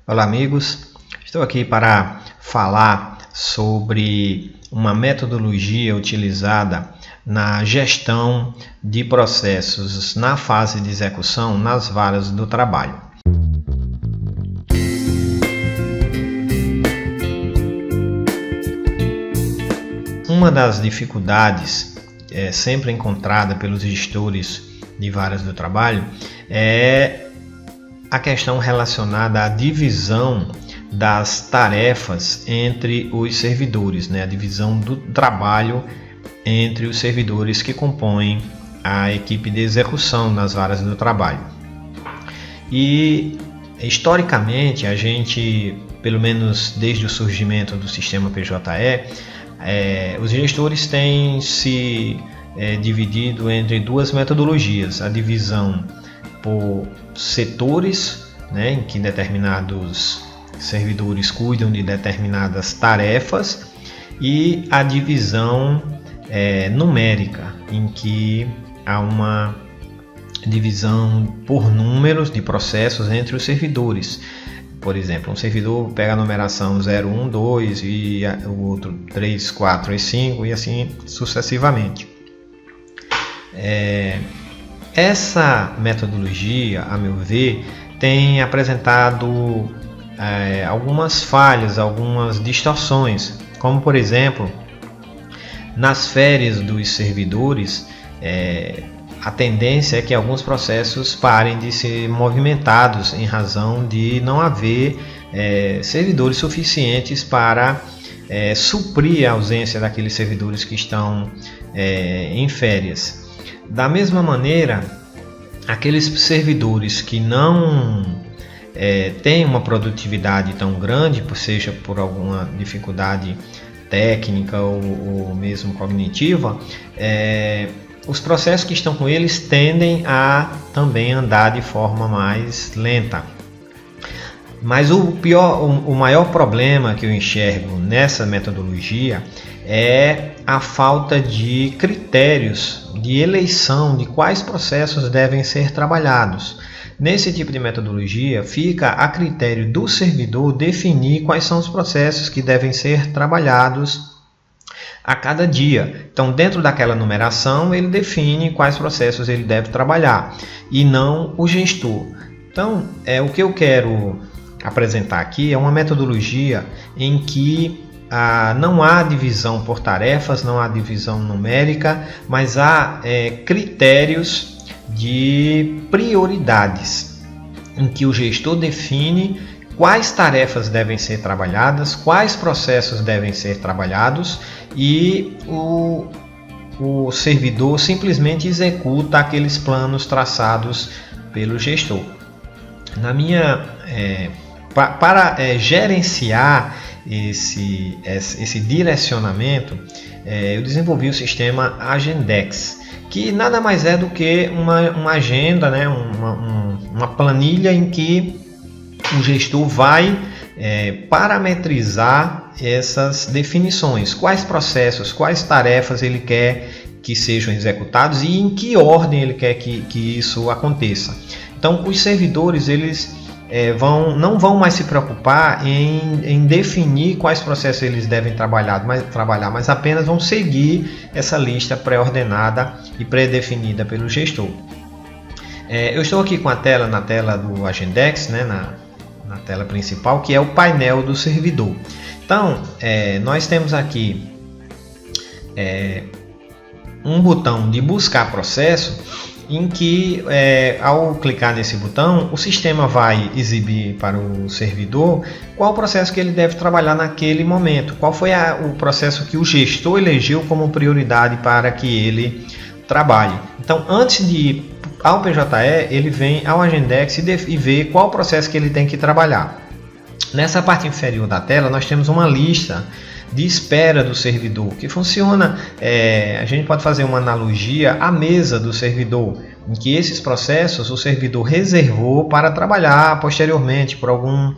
Olá amigos, estou aqui para falar sobre uma metodologia utilizada na gestão de processos na fase de execução nas varas do trabalho. Uma das dificuldades sempre encontrada pelos gestores de varas do trabalho é a questão relacionada à divisão das tarefas entre os servidores, a divisão do trabalho entre os servidores que compõem a equipe de execução nas varas do trabalho. E historicamente a gente, pelo menos desde o surgimento do sistema PJE, os gestores têm se dividido entre duas metodologias: a divisão por setores, em que determinados servidores cuidam de determinadas tarefas, e a divisão numérica, em que há uma divisão por números de processos entre os servidores. Por exemplo, um servidor pega a numeração 0, 1, 2 e o outro 3, 4 e 5 e assim sucessivamente. Essa metodologia, a meu ver, tem apresentado algumas falhas, algumas distorções, como por exemplo, nas férias dos servidores, a tendência é que alguns processos parem de ser movimentados em razão de não haver servidores suficientes para suprir a ausência daqueles servidores que estão em férias. Da mesma maneira, aqueles servidores que não têm uma produtividade tão grande, seja por alguma dificuldade técnica ou mesmo cognitiva, os processos que estão com eles tendem a também andar de forma mais lenta. Mas o maior problema que eu enxergo nessa metodologia é a falta de critérios de eleição de quais processos devem ser trabalhados. Nesse tipo de metodologia, fica a critério do servidor definir quais são os processos que devem ser trabalhados a cada dia. Então, dentro daquela numeração, ele define quais processos ele deve trabalhar e não o gestor. Então, o que eu quero apresentar aqui é uma metodologia em que não há divisão por tarefas, não há divisão numérica, mas há critérios de prioridades, em que o gestor define quais tarefas devem ser trabalhadas, quais processos devem ser trabalhados, e o servidor simplesmente executa aqueles planos traçados pelo gestor. Para gerenciar esse direcionamento, eu desenvolvi o sistema Agendex, que nada mais é do que uma agenda, uma planilha em que o gestor vai parametrizar essas definições, quais processos, quais tarefas ele quer que sejam executados e em que ordem ele quer que isso aconteça. Então, os servidores eles não vão mais se preocupar em definir quais processos eles devem trabalhar, mas apenas vão seguir essa lista pré-ordenada e pré-definida pelo gestor. Eu estou aqui com na tela do Agendex, na tela principal, que é o painel do servidor. Então, nós temos aqui um botão de buscar processo, em que ao clicar nesse botão, o sistema vai exibir para o servidor qual processo que ele deve trabalhar naquele momento, qual foi o processo que o gestor elegeu como prioridade para que ele trabalhe. Então, antes de ir ao PJE, ele vem ao Agendex e vê qual processo que ele tem que trabalhar. Nessa parte inferior da tela, nós temos uma lista de espera do servidor, que funciona, a gente pode fazer uma analogia à mesa do servidor, em que esses processos o servidor reservou para trabalhar posteriormente por algum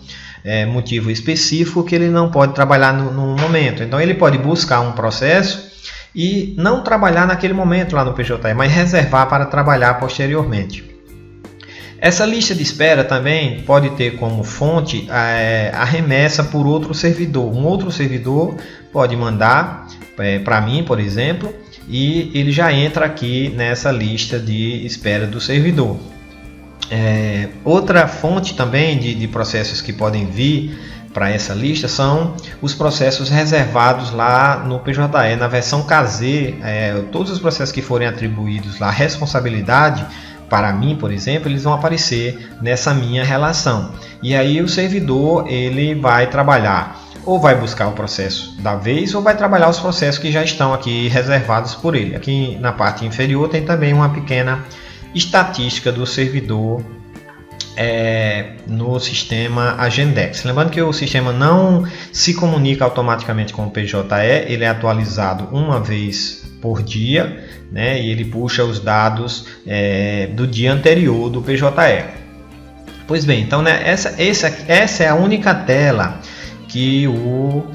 motivo específico que ele não pode trabalhar no momento. Então ele pode buscar um processo e não trabalhar naquele momento lá no PJE, mas reservar para trabalhar posteriormente. Essa lista de espera também pode ter como fonte a remessa por outro servidor. Um outro servidor pode mandar para mim, por exemplo, e ele já entra aqui nessa lista de espera do servidor. Outra fonte também de processos que podem vir para essa lista são os processos reservados lá no PJE, na versão KZ. Todos os processos que forem atribuídos lá responsabilidade para mim, por exemplo, eles vão aparecer nessa minha relação. E aí o servidor ele vai trabalhar, ou vai buscar o processo da vez, ou vai trabalhar os processos que já estão aqui reservados por ele. Aqui na parte inferior tem também uma pequena estatística do servidor no sistema Agendex. Lembrando que o sistema não se comunica automaticamente com o PJE, ele é atualizado uma vez por dia, né, e ele puxa os dados do dia anterior do PJE. Pois bem, então, né, essa é a única tela que o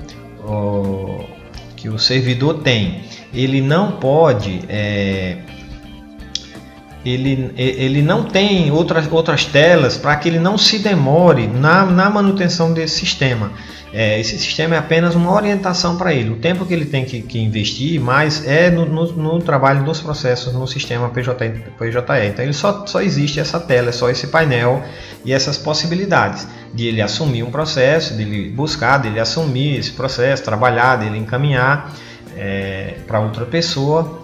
servidor tem. Ele não pode ele não tem outras telas para que ele não se demore na manutenção desse sistema. Esse sistema é apenas uma orientação para ele. O tempo que ele tem que investir mais é no trabalho dos processos no sistema PJE. Então ele só existe essa tela, é só esse painel e essas possibilidades de ele assumir um processo, de ele buscar, de ele assumir esse processo, trabalhar, de ele encaminhar para outra pessoa.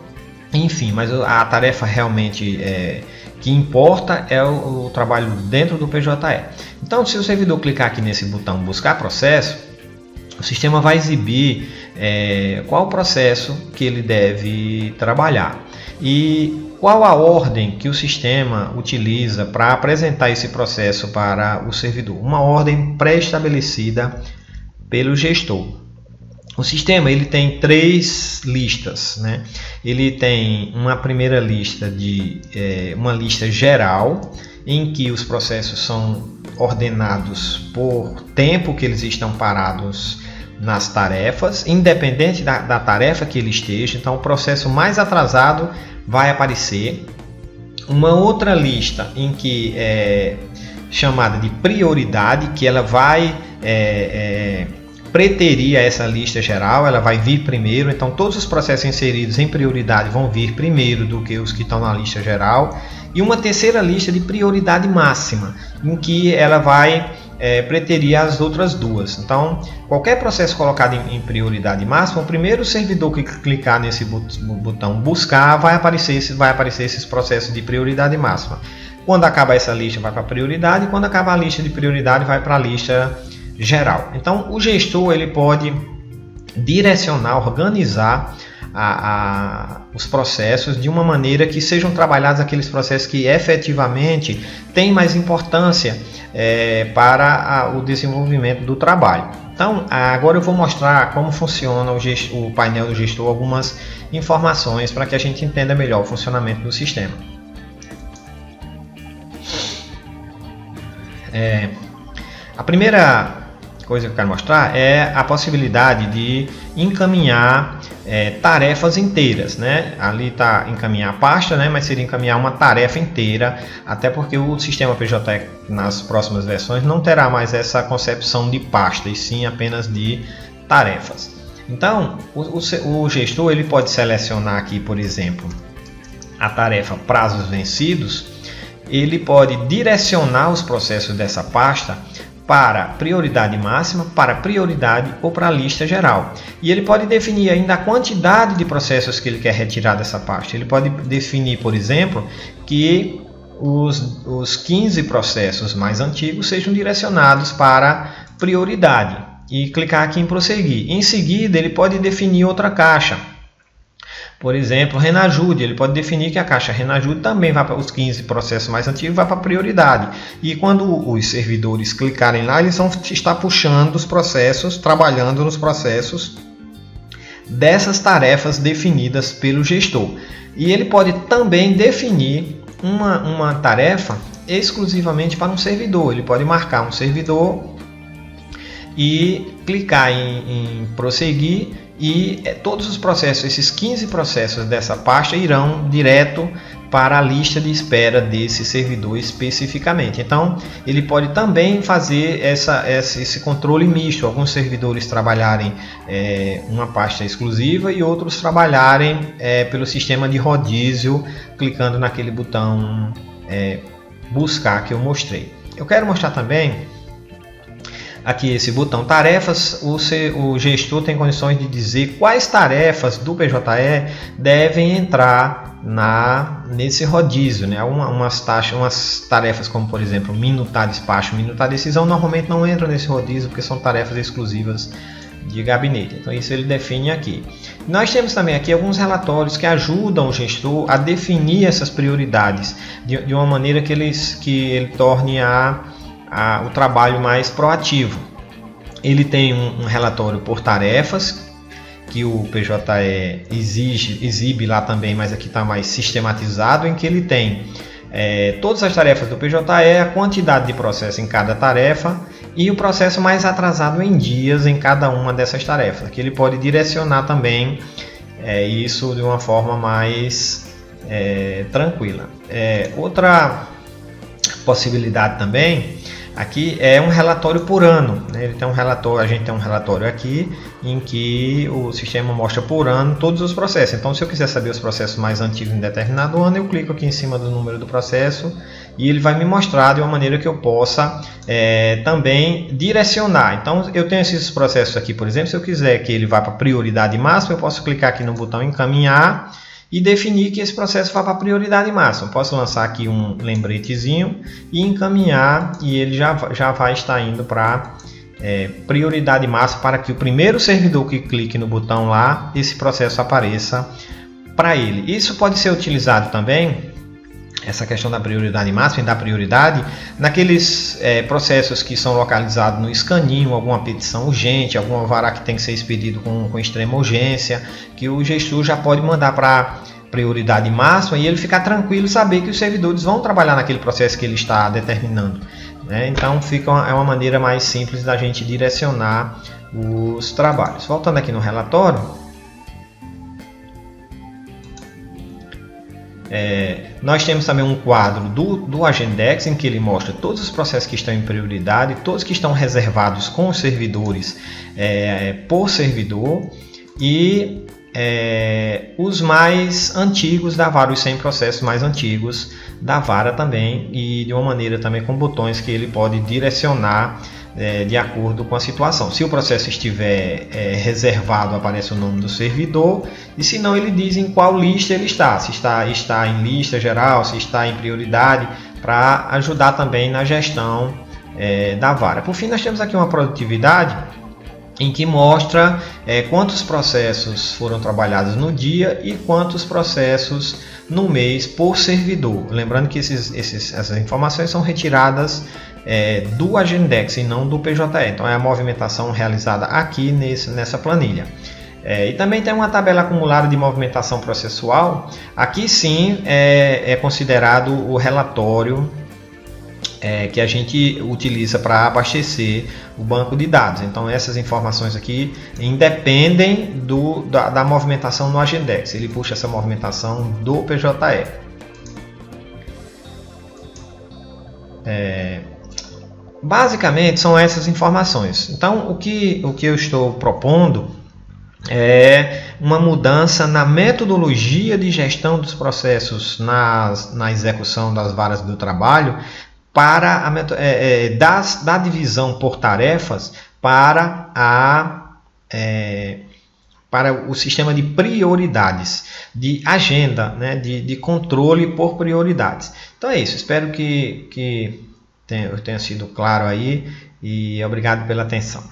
Enfim, mas a tarefa realmente que importa é o trabalho dentro do PJE. Então, se o servidor clicar aqui nesse botão buscar processo, o sistema vai exibir qual processo que ele deve trabalhar e qual a ordem que o sistema utiliza para apresentar esse processo para o servidor. Uma ordem pré-estabelecida pelo gestor. O sistema ele tem 3 listas, né? Ele tem uma primeira lista uma lista geral, em que os processos são ordenados por tempo que eles estão parados nas tarefas, independente da tarefa que ele esteja. Então, o processo mais atrasado vai aparecer. Uma outra lista em que é chamada de prioridade, que ela vai preterir essa lista geral, ela vai vir primeiro. Então todos os processos inseridos em prioridade vão vir primeiro do que os que estão na lista geral. E uma terceira lista de prioridade máxima, em que ela vai preterir as outras duas. Então qualquer processo colocado em prioridade máxima, o primeiro servidor que clicar nesse botão buscar vai aparecer esses processos de prioridade máxima. Quando acaba essa lista vai para a prioridade, e quando acaba a lista de prioridade vai para a lista geral. Então o gestor ele pode direcionar, organizar os processos de uma maneira que sejam trabalhados aqueles processos que efetivamente têm mais importância para o desenvolvimento do trabalho. Então agora eu vou mostrar como funciona o painel do gestor, algumas informações para que a gente entenda melhor o funcionamento do sistema. A primeira coisa que eu quero mostrar é a possibilidade de encaminhar tarefas inteiras, né? Ali está encaminhar a pasta, né? Mas seria encaminhar uma tarefa inteira, até porque o sistema PJE nas próximas versões não terá mais essa concepção de pasta, e sim apenas de tarefas. Então o gestor ele pode selecionar aqui, por exemplo, a tarefa prazos vencidos. Ele pode direcionar os processos dessa pasta para prioridade máxima, para prioridade ou para a lista geral. E ele pode definir ainda a quantidade de processos que ele quer retirar dessa pasta. Ele pode definir, por exemplo, que os 15 processos mais antigos sejam direcionados para prioridade e clicar aqui em prosseguir. Em seguida, ele pode definir outra caixa. Por exemplo, Renajude, ele pode definir que a caixa Renajude também vai para os 15 processos mais antigos, vai para a prioridade. E quando os servidores clicarem lá, eles vão estar puxando os processos, trabalhando nos processos dessas tarefas definidas pelo gestor. E ele pode também definir uma tarefa exclusivamente para um servidor. Ele pode marcar um servidor e clicar em prosseguir, e todos os processos, esses 15 processos dessa pasta, irão direto para a lista de espera desse servidor especificamente. Então, ele pode também fazer esse controle misto, alguns servidores trabalharem uma pasta exclusiva e outros trabalharem pelo sistema de rodízio, clicando naquele botão buscar que eu mostrei. Eu quero mostrar também aqui esse botão tarefas. O gestor tem condições de dizer quais tarefas do PJE devem entrar nesse rodízio, né? Umas tarefas como, por exemplo, minutar despacho, minutar decisão, normalmente não entram nesse rodízio porque são tarefas exclusivas de gabinete. Então isso ele define aqui. Nós temos também aqui alguns relatórios que ajudam o gestor a definir essas prioridades de uma maneira que ele torne o trabalho mais proativo. Ele tem um relatório por tarefas que o PJE exibe lá também, mas aqui está mais sistematizado, em que ele tem todas as tarefas do PJE, a quantidade de processo em cada tarefa e o processo mais atrasado em dias em cada uma dessas tarefas, que ele pode direcionar também isso de uma forma mais tranquila. Outra possibilidade também aqui é um relatório por ano, né? Ele tem um relatório, a gente tem um relatório aqui em que o sistema mostra por ano todos os processos. Então, se eu quiser saber os processos mais antigos em determinado ano, eu clico aqui em cima do número do processo e ele vai me mostrar de uma maneira que eu possa também direcionar. Então, eu tenho esses processos aqui, por exemplo, se eu quiser que ele vá para prioridade máxima, eu posso clicar aqui no botão encaminhar e definir que esse processo vá para a prioridade máxima. Posso lançar aqui um lembretezinho e encaminhar, e ele já vai estar indo para prioridade máxima, para que o primeiro servidor que clique no botão lá, esse processo apareça para ele. Isso pode ser utilizado também, essa questão da prioridade máxima e da prioridade, naqueles processos que são localizados no escaninho, alguma petição urgente, alguma vara que tem que ser expedido com extrema urgência, que o gestor já pode mandar para prioridade máxima e ele ficar tranquilo e saber que os servidores vão trabalhar naquele processo que ele está determinando, né? Então é uma maneira mais simples da gente direcionar os trabalhos. Voltando aqui no relatório, nós temos também um quadro do Agendex em que ele mostra todos os processos que estão em prioridade, todos que estão reservados com os servidores por servidor e os mais antigos da vara, os 100 processos mais antigos da vara também, e de uma maneira também com botões que ele pode direcionar de acordo com a situação. Se o processo estiver reservado, aparece o nome do servidor, e se não, ele diz em qual lista ele está, se está em lista geral, se está em prioridade, para ajudar também na gestão da vara. Por fim, nós temos aqui uma produtividade em que mostra quantos processos foram trabalhados no dia e quantos processos no mês por servidor. Lembrando que essas informações são retiradas do Agendex e não do PJE. Então é a movimentação realizada aqui nessa planilha. E também tem uma tabela acumulada de movimentação processual. Aqui sim é considerado o relatório que a gente utiliza para abastecer o banco de dados. Então essas informações aqui independem da movimentação no Agendex. Ele puxa essa movimentação do PJE. Basicamente são essas informações. Então o que eu estou propondo é uma mudança na metodologia de gestão dos processos na execução das varas do trabalho, para da divisão por tarefas para o sistema de prioridades, de agenda, né, de controle por prioridades. Então é isso, espero que tenha sido claro aí e obrigado pela atenção.